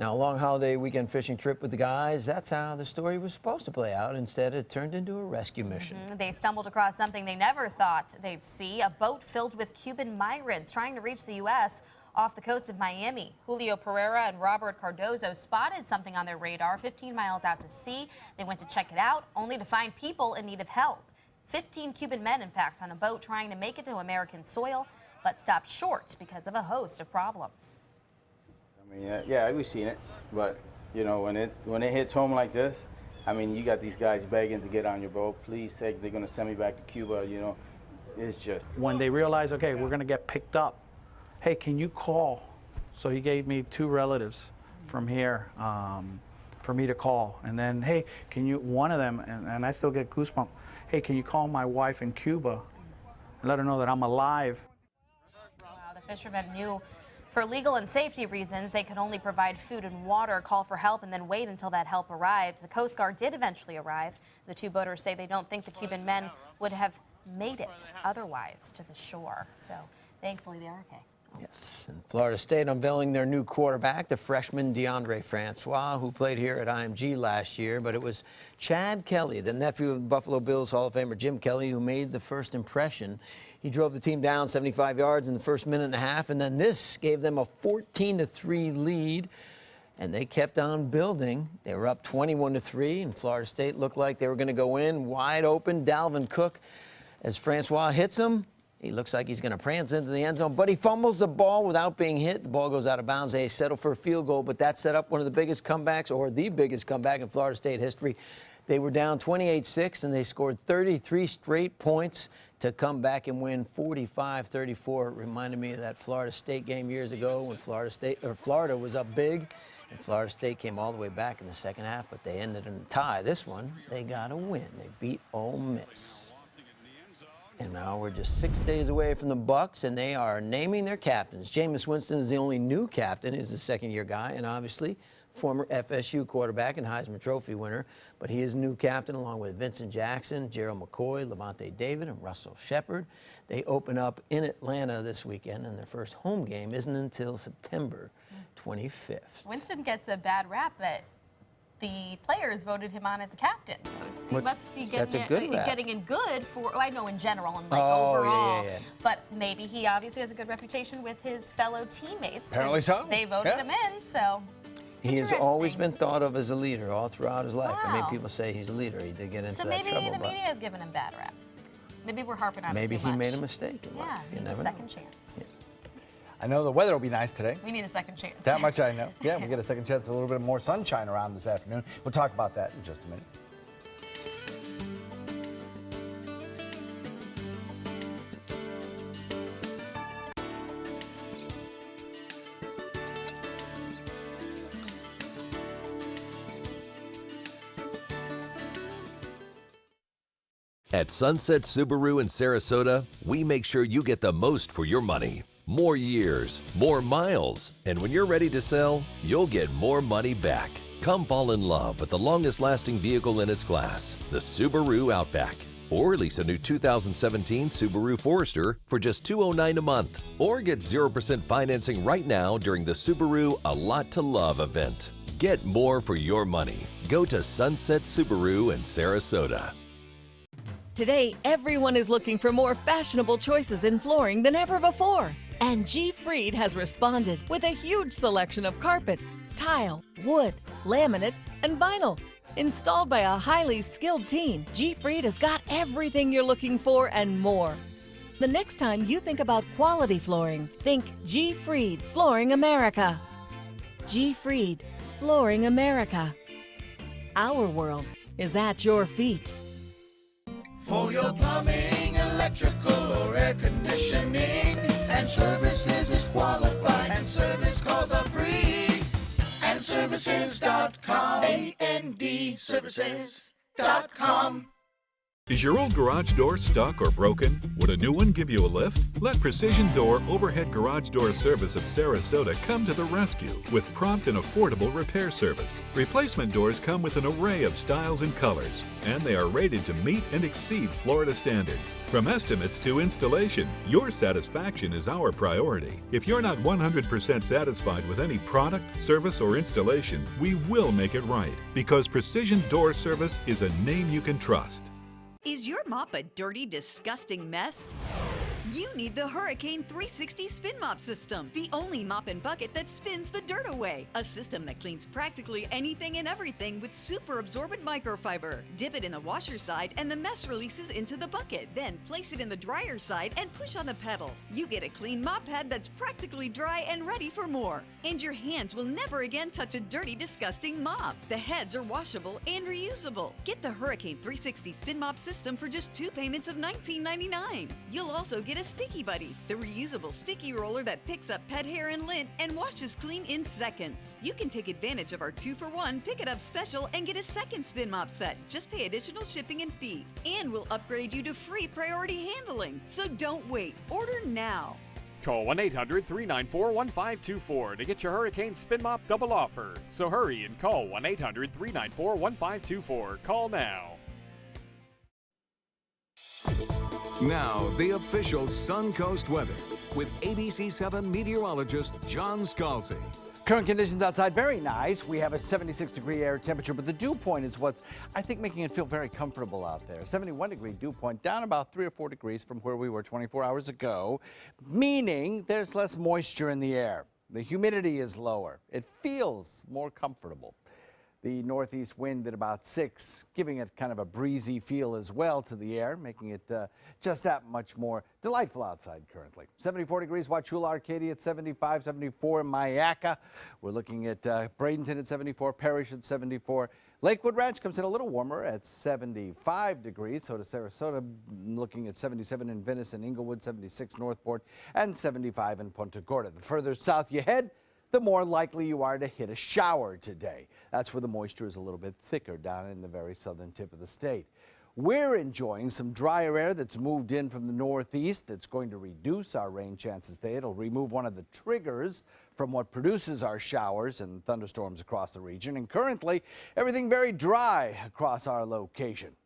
Now, a long holiday weekend fishing trip with the guys, that's how the story was supposed to play out. Instead, it turned into a rescue mission. They stumbled across something they never thought they'd see, a boat filled with Cuban migrants trying to reach the U.S. off the coast of Miami. Julio Pereira and Robert Cardozo spotted something on their radar 15 miles out to sea. They went to check it out, only to find people in need of help. 15 Cuban men, in fact, on a boat trying to make it to American soil, but stopped short because of a host of problems. I mean, yeah, we've seen it, but you know, when it hits home like this, I mean, you got these guys begging to get on your boat. Please, they're going to send me back to Cuba. You know, it's just when they realize, okay, we're going to get picked up. Hey, can you call? So he gave me 2 relatives from here for me to call, and then hey, can you? One of them, and I still get goosebumps. Hey, can you call my wife in Cuba and let her know that I'm alive? Wow, the fishermen knew for legal and safety reasons they could only provide food and water, call for help, and then wait until that help arrived. The Coast Guard did eventually arrive. The 2 boaters say they don't think the Cuban men would have made it otherwise to the shore. So thankfully they're okay. Yes, and Florida State unveiling their new quarterback, the freshman DeAndre Francois, who played here at IMG last year. But it was Chad Kelly, the nephew of Buffalo Bills Hall of Famer Jim Kelly, who made the first impression. He drove the team down 75 yards in the first minute and a half, and then this gave them a 14-3 lead. And they kept on building. They were up 21-3, and Florida State looked like they were going to go in wide open. Dalvin Cook, as Francois hits him, he looks like he's going to prance into the end zone, but he fumbles the ball without being hit. The ball goes out of bounds. They settle for a field goal, but that set up one of the biggest comebacks, or the biggest comeback in Florida State history. They were down 28-6, and they scored 33 straight points to come back and win 45-34. It reminded me of that Florida State game years ago when Florida was up big, and Florida State came all the way back in the second half, but they ended in a tie. This one, they got a win. They beat Ole Miss. And now we're just 6 days away from the Bucks, and they are naming their captains. Jameis Winston is the only new captain. He's a second-year guy, and obviously former FSU quarterback and Heisman Trophy winner. But he is new captain along with Vincent Jackson, Gerald McCoy, Levante David, and Russell Shepard. They open up in Atlanta this weekend, and their first home game isn't until September 25th. Winston gets a bad rap that the players voted him on as a captain. So he must be getting in good for, I know in general and like overall. Yeah. But maybe he obviously has a good reputation with his fellow teammates. Apparently so. They voted him in, so. He has always been thought of as a leader all throughout his life. Wow. I mean, people say he's a leader. He did get into that trouble. So maybe the media has given him bad rap. Maybe we're harping on him maybe too he much. made a mistake in life. You never know. Second chance. Yeah. I know the weather will be nice today. We need a second chance. That much I know. Yeah, we'll get a second chance, a little bit more sunshine around this afternoon. We'll talk about that in just a minute. At Sunset Subaru in Sarasota, we make sure you get the most for your money. More years, more miles, and when you're ready to sell, you'll get more money back. Come fall in love with the longest-lasting vehicle in its class, the Subaru Outback. Or lease a new 2017 Subaru Forester for just $209 a month. Or get 0% financing right now during the Subaru A Lot to Love event. Get more for your money. Go to Sunset Subaru in Sarasota. Today, everyone is looking for more fashionable choices in flooring than ever before. And G. Fried has responded with a huge selection of carpets, tile, wood, laminate, and vinyl. Installed by a highly skilled team, G. Fried has got everything you're looking for and more. The next time you think about quality flooring, think G. Fried Flooring America. G. Fried Flooring America. Our world is at your feet. For your plumbing, electrical, or air conditioning, and services is qualified, and service calls are free. And services.com, A-N-D, services.com. Is your old garage door stuck or broken? Would a new one give you a lift? Let Precision Door Overhead Garage Door Service of Sarasota come to the rescue with prompt and affordable repair service. Replacement doors come with an array of styles and colors, and they are rated to meet and exceed Florida standards. From estimates to installation, your satisfaction is our priority. If you're not 100% satisfied with any product, service, or installation, we will make it right, because Precision Door Service is a name you can trust. Is your mop a dirty, disgusting mess? You need the Hurricane 360 Spin Mop System, the only mop and bucket that spins the dirt away. A system that cleans practically anything and everything with super absorbent microfiber. Dip it in the washer side and the mess releases into the bucket. Then place it in the dryer side and push on the pedal. You get a clean mop pad that's practically dry and ready for more. And your hands will never again touch a dirty, disgusting mop. The heads are washable and reusable. Get the Hurricane 360 Spin Mop System for just 2 payments of $19.99. You'll also get a Sticky Buddy, the reusable sticky roller that picks up pet hair and lint and washes clean in seconds. You can take advantage of our 2-for-1 Pick It Up special and get a second spin mop set. Just pay additional shipping and fee. And we'll upgrade you to free priority handling. So don't wait. Order now. Call 1-800-394-1524 to get your Hurricane Spin Mop double offer. So hurry and call 1-800-394-1524. Call now. Now, the official Suncoast weather. with ABC7 meteorologist John Scalzi. Current conditions outside, very nice. We have a 76-degree air temperature, but the dew point is what's, I think, making it feel very comfortable out there. 71-degree dew point, down about 3 or 4 degrees from where we were 24 hours ago, meaning there's less moisture in the air. The humidity is lower. It feels more comfortable. The northeast wind at about 6, giving it kind of a breezy feel as well to the air, making it just that much more delightful outside currently. 74 degrees, Wauchula, Arcadia at 75, 74 in Mayaca. We're looking at Bradenton at 74, Parrish at 74. Lakewood Ranch comes in a little warmer at 75 degrees. So does Sarasota, looking at 77 in Venice and Inglewood, 76 Northport, and 75 in Punta Gorda. The further south you head, the more likely you are to hit a shower today. That's where the moisture is a little bit thicker down in the very southern tip of the state. We're enjoying some drier air that's moved in from the northeast that's going to reduce our rain chances today. It'll remove one of the triggers from what produces our showers and thunderstorms across the region. And currently, everything very dry across our location.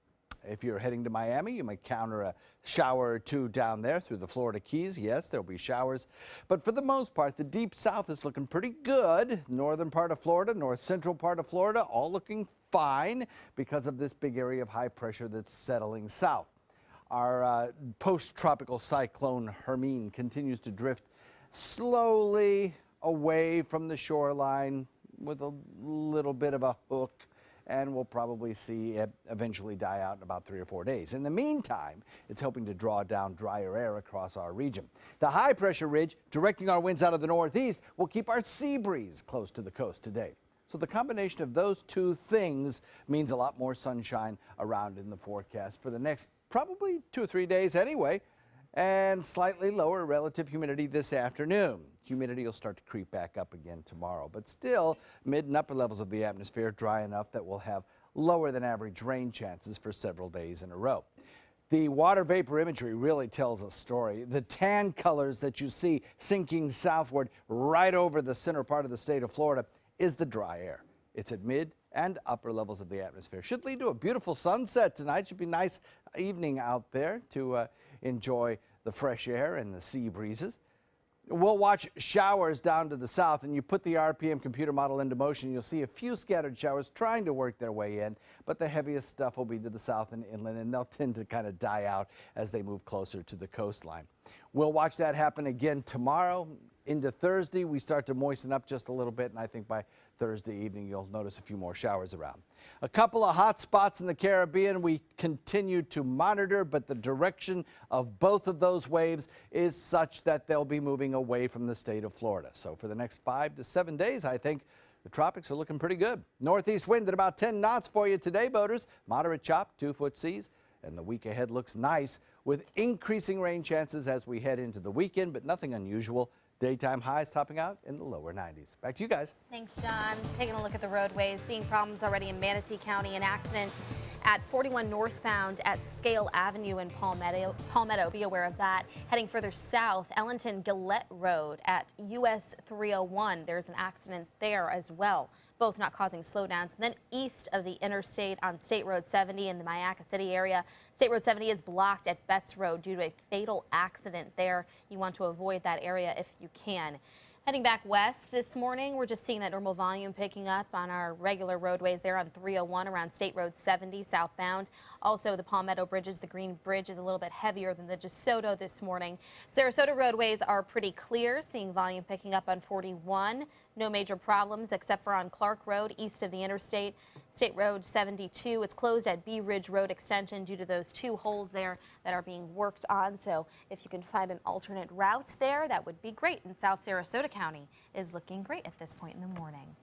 If you're heading to Miami, you might counter a shower or two down there through the Florida Keys. Yes, there'll be showers. But for the most part, the deep south is looking pretty good. Northern part of Florida, north central part of Florida, all looking fine because of this big area of high pressure that's settling south. Our post-tropical cyclone Hermine continues to drift slowly away from the shoreline with a little bit of a hook, and we'll probably see it eventually die out in about 3 or 4 days. In the meantime, it's hoping to draw down drier air across our region. The high pressure ridge directing our winds out of the northeast will keep our sea breeze close to the coast today. So the combination of those two things means a lot more sunshine around in the forecast for the next probably 2 or 3 days anyway, and slightly lower relative humidity this afternoon. Humidity will start to creep back up again tomorrow, but still mid and upper levels of the atmosphere dry enough that we'll have lower than average rain chances for several days in a row. The water vapor imagery really tells a story. The tan colors that you see sinking southward right over the center part of the state of Florida is the dry air. It's at mid and upper levels of the atmosphere. Should lead to a beautiful sunset tonight. Should be a nice evening out there to enjoy the fresh air and the sea breezes. We'll watch showers down to the south, and you put the RPM computer model into motion, you'll see a few scattered showers trying to work their way in, but the heaviest stuff will be to the south and inland, and they'll tend to kind of die out as they move closer to the coastline. We'll watch that happen again tomorrow. Into Thursday, we start to moisten up just a little bit, and I think by Thursday evening, you'll notice a few more showers around. A couple of hot spots in the Caribbean we continue to monitor, but the direction of both of those waves is such that they'll be moving away from the state of Florida. So for the next 5 to 7 days, I think the tropics are looking pretty good. Northeast wind at about 10 knots for you today, boaters. Moderate chop, 2-foot seas, and the week ahead looks nice with increasing rain chances as we head into the weekend, but nothing unusual. Daytime highs topping out in the lower 90s. Back to you guys. Thanks, John. Taking a look at the roadways, seeing problems already in Manatee County. An accident at 41 northbound at Scale Avenue in Palmetto. Be aware of that. Heading further south, Ellington-Gillette Road at US 301. There's an accident there as well. Both not causing slowdowns. And then east of the interstate on State Road 70 in the Mayaca City area. State Road 70 is blocked at Betts Road due to a fatal accident there. You want to avoid that area if you can. Heading back west this morning, we're just seeing that normal volume picking up on our regular roadways there on 301 around State Road 70 southbound. Also, the Palmetto bridges, the Green Bridge is a little bit heavier than the DeSoto this morning. Sarasota roadways are pretty clear, seeing volume picking up on 41. No major problems except for on Clark Road east of the interstate. State Road 72, it's closed at Bee Ridge Road Extension due to those 2 holes there that are being worked on. So if you can find an alternate route there, that would be great. And South Sarasota County is looking great at this point in the morning.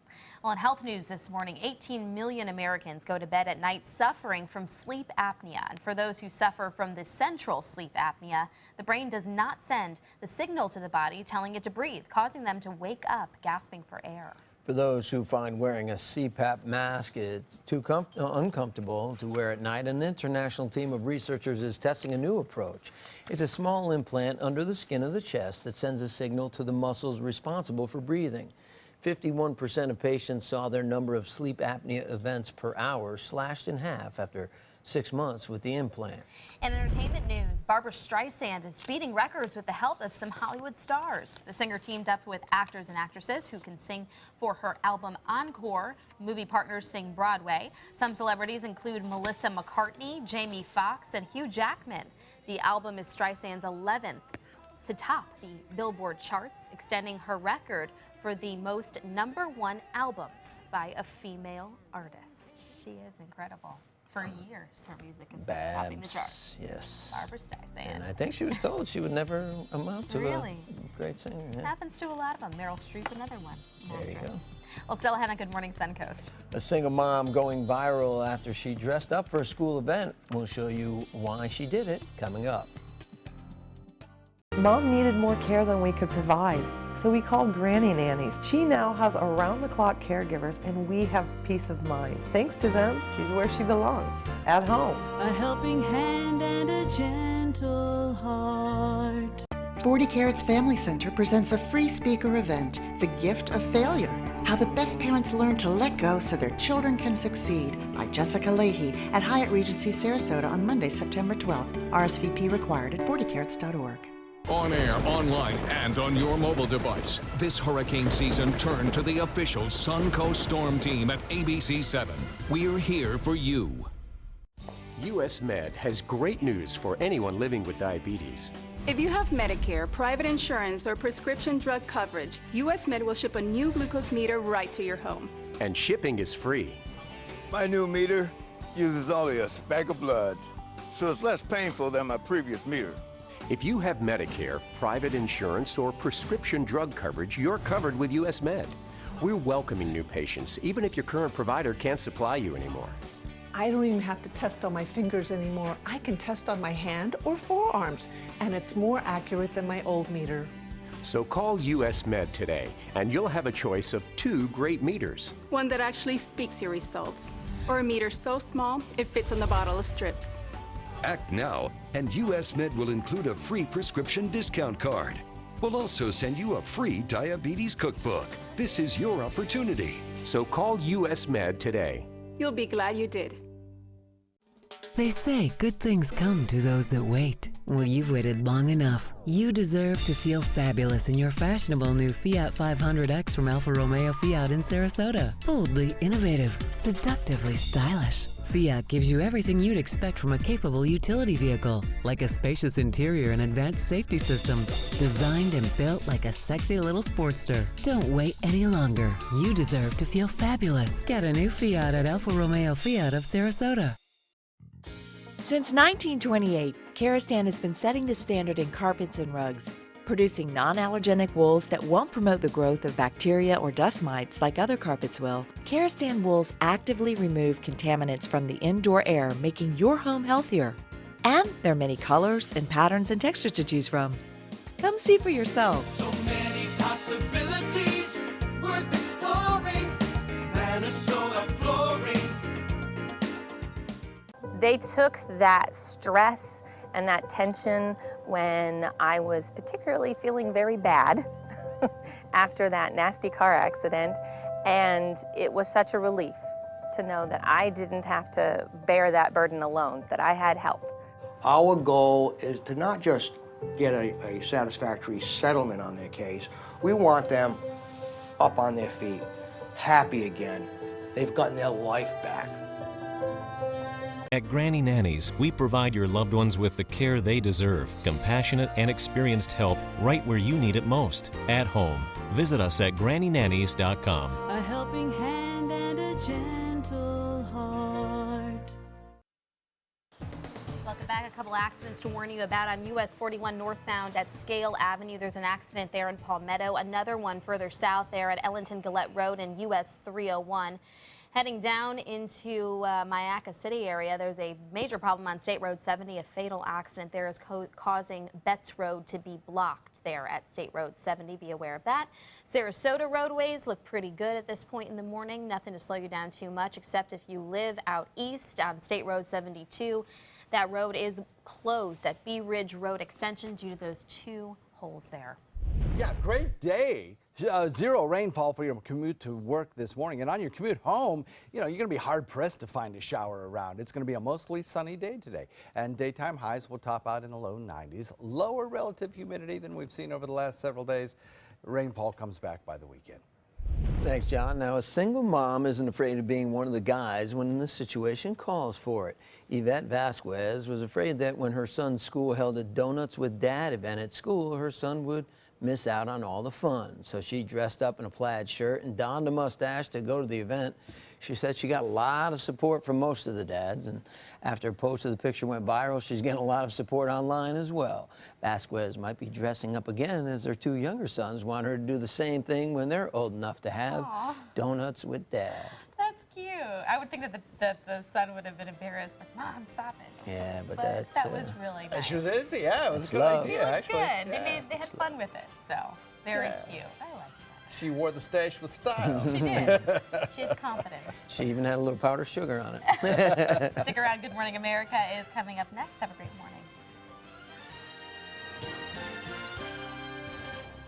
Well, in health news this morning, 18 million Americans go to bed at night suffering from sleep apnea. And for those who suffer from the central sleep apnea, the brain does not send the signal to the body telling it to breathe, causing them to wake up gasping for air. For those who find wearing a CPAP mask it's too uncomfortable to wear at night, an international team of researchers is testing a new approach. It's a small implant under the skin of the chest that sends a signal to the muscles responsible for breathing. 51% of patients saw their number of sleep apnea events per hour slashed in half after 6 months with the implant. In entertainment news, Barbra Streisand is beating records with the help of some Hollywood stars. The singer teamed up with actors and actresses who can sing for her album Encore. Movie partners sing Broadway. Some celebrities include Melissa McCartney, Jamie Foxx, and Hugh Jackman. The album is Streisand's 11th to top the Billboard charts, extending her record for the most #1 albums by a female artist. She is incredible. For years, her music has been topping the charts. Yes. Barbra Streisand. And I think she was told she would never amount to Really? a great singer. Yeah. Happens to a lot of them. Meryl Streep, another one. There you go. Well, Stella Henna, good morning, Suncoast. A single mom going viral after she dressed up for a school event. We'll show you why she did it coming up. Mom needed more care than we could provide, so we called Granny Nannies. She now has around-the-clock caregivers, and we have peace of mind. Thanks to them, she's where she belongs, at home. A helping hand and a gentle heart. 40 Carats Family Center presents a free speaker event, The Gift of Failure, How the Best Parents Learn to Let Go So Their Children Can Succeed, by Jessica Leahy at Hyatt Regency Sarasota on Monday, September 12th. RSVP required at 40carats.org. On air, online, and on your mobile device, this hurricane season turned to the official Suncoast Storm Team at ABC7. We're here for you. US Med has great news for anyone living with diabetes. If you have Medicare, private insurance, or prescription drug coverage, US Med will ship a new glucose meter right to your home. And shipping is free. My new meter uses only a speck of blood, so it's less painful than my previous meter. If you have Medicare, private insurance, or prescription drug coverage, you're covered with US Med. We're welcoming new patients, even if your current provider can't supply you anymore. I don't even have to test on my fingers anymore. I can test on my hand or forearms, and it's more accurate than my old meter. So call US Med today, and you'll have a choice of 2 great meters. One that actually speaks your results, or a meter so small it fits on the bottle of strips. Act now, and US Med will include a free prescription discount card. We'll also send you a free diabetes cookbook. This is your opportunity. So call US Med today. You'll be glad you did. They say good things come to those that wait. Well, you've waited long enough. You deserve to feel fabulous in your fashionable new Fiat 500X from Alfa Romeo Fiat in Sarasota. Boldly innovative, seductively stylish. Fiat gives you everything you'd expect from a capable utility vehicle, like a spacious interior and advanced safety systems, designed and built like a sexy little Sportster. Don't wait any longer. You deserve to feel fabulous. Get a new Fiat at Alfa Romeo Fiat of Sarasota. Since 1928, Karastan has been setting the standard in carpets and rugs, producing non-allergenic wools that won't promote the growth of bacteria or dust mites like other carpets will. Karastan wools actively remove contaminants from the indoor air, making your home healthier. And there are many colors and patterns and textures to choose from. Come see for yourself. So many possibilities worth exploring. Minnesota flooring. They took that stress and that tension when I was particularly feeling very bad after that nasty car accident, and it was such a relief to know that I didn't have to bear that burden alone, that I had help. Our goal is to not just get a satisfactory settlement on their case. We want them up on their feet, happy again. They've gotten their life back. At Granny Nannies, we provide your loved ones with the care they deserve, compassionate and experienced help right where you need it most, at home. Visit us at grannynannies.com. A helping hand and a gentle heart. Welcome back. A couple accidents to warn you about on US 41 northbound at Scale Avenue. There's an accident there in Palmetto. Another one further south there at Ellington Gillette Road and US 301. Heading down into Mayaca City area, there's a major problem on State Road 70. A fatal accident there is causing Betts Road to be blocked there at State Road 70. Be aware of that. Sarasota roadways look pretty good at this point in the morning. Nothing to slow you down too much, except if you live out east on State Road 72. That road is closed at Bee Ridge Road Extension due to those 2 holes there. Yeah, great day. Zero rainfall for your commute to work this morning. And on your commute home, you're going to be hard-pressed to find a shower around. It's going to be a mostly sunny day today. And daytime highs will top out in the low 90s. Lower relative humidity than we've seen over the last several days. Rainfall comes back by the weekend. Thanks, John. Now, a single mom isn't afraid of being one of the guys when the situation calls for it. Yvette Vasquez was afraid that when her son's school held a Donuts with Dad event at school, her son would miss out on all the fun. So she dressed up in a plaid shirt and donned a mustache to go to the event. She said she got a lot of support from most of the dads, and after a post of the picture went viral, she's getting a lot of support online as well. Vasquez might be dressing up again as their two younger sons want her to do the same thing when they're old enough to have Donuts with Dad. That's cute. I would think that the son would have been embarrassed, like, Mom, stop it. Yeah, but that was really nice. She was, yeah, it was a good love. idea, She looked actually. good. Yeah. They had fun with it, so very cute. I like that. She wore the stash with style. She did. She has confidence. She even had a little powdered sugar on it. Stick around. Good Morning America is coming up next. Have a great morning.